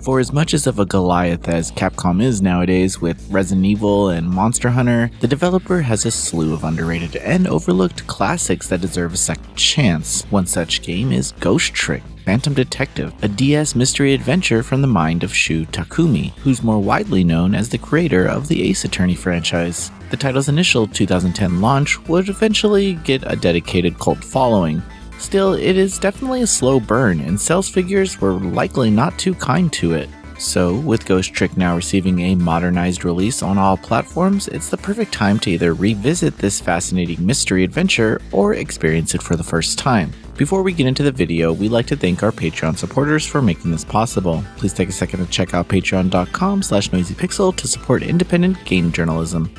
For as much of a Goliath as Capcom is nowadays with Resident Evil and Monster Hunter, the developer has a slew of underrated and overlooked classics that deserve a second chance. One such game is Ghost Trick Phantom Detective, a DS mystery adventure from the mind of Shu Takumi, who's more widely known as the creator of the Ace Attorney franchise. The title's initial 2010 launch would eventually get a dedicated cult following. Still, it is definitely a slow burn, and sales figures were likely not too kind to it. So, with Ghost Trick now receiving a modernized release on all platforms, it's the perfect time to either revisit this fascinating mystery adventure or experience it for the first time. Before we get into the video, we'd like to thank our Patreon supporters for making this possible. Please take a second to check out patreon.com/noisypixel to support independent game journalism.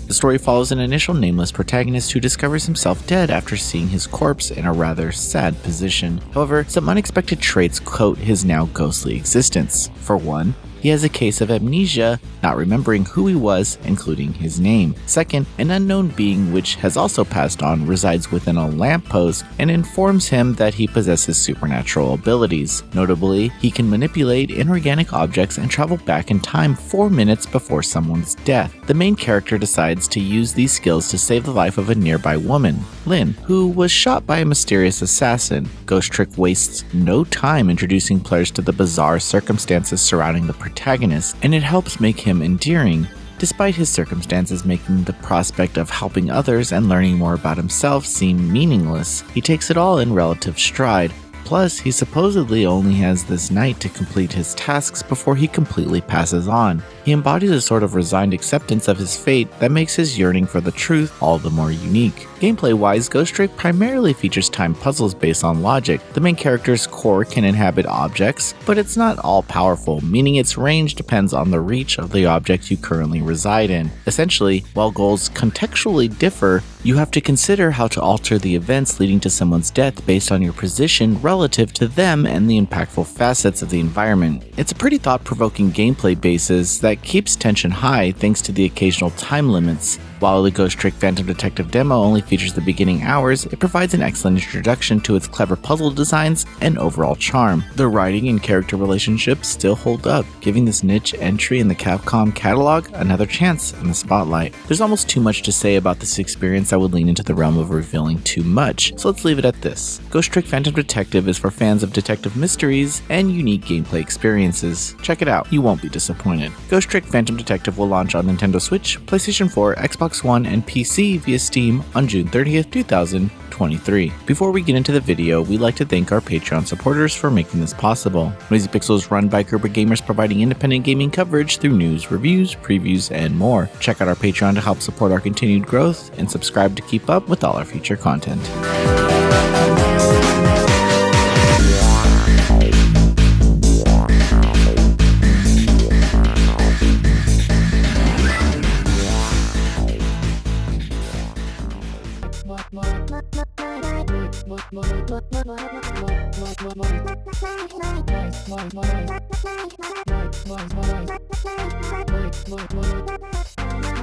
The story follows an initial nameless protagonist who discovers himself dead after seeing his corpse in a rather sad position. However, some unexpected traits coat his now ghostly existence. For one, he has a case of amnesia, not remembering who he was, including his name. Second, an unknown being which has also passed on resides within a lamppost and informs him that he possesses supernatural abilities. Notably, he can manipulate inorganic objects and travel back in time 4 minutes before someone's death. The main character decides to use these skills to save the life of a nearby woman, Lynn, who was shot by a mysterious assassin. Ghost Trick wastes no time introducing players to the bizarre circumstances surrounding the protagonist, and it helps make him endearing, despite his circumstances making the prospect of helping others and learning more about himself seem meaningless. He takes it all in relative stride. Plus, he supposedly only has this night to complete his tasks before he completely passes on. He embodies a sort of resigned acceptance of his fate that makes his yearning for the truth all the more unique. Gameplay-wise, Ghost Trick primarily features time puzzles based on logic. The main character's core can inhabit objects, but it's not all-powerful, meaning its range depends on the reach of the object you currently reside in. Essentially, while goals contextually differ, you have to consider how to alter the events leading to someone's death based on your position relative to them and the impactful facets of the environment. It's a pretty thought-provoking gameplay basis that keeps tension high thanks to the occasional time limits. While the Ghost Trick Phantom Detective demo only features the beginning hours, it provides an excellent introduction to its clever puzzle designs and overall charm. The writing and character relationships still hold up, giving this niche entry in the Capcom catalog another chance in the spotlight. There's almost too much to say about this experience that would lean into the realm of revealing too much, so let's leave it at this. Ghost Trick Phantom Detective is for fans of detective mysteries and unique gameplay experiences. Check it out, you won't be disappointed. Ghost Trick Phantom Detective will launch on Nintendo Switch, PlayStation 4, Xbox One, and PC via Steam on June 30th, 2023. Before we get into the video, we'd like to thank our Patreon supporters for making this possible. Noisy Pixel is run by Gerber Gamers, providing independent gaming coverage through news, reviews, previews, and more. Check out our Patreon to help support our continued growth, and subscribe to keep up with all our future content.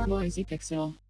Noisy Pixel.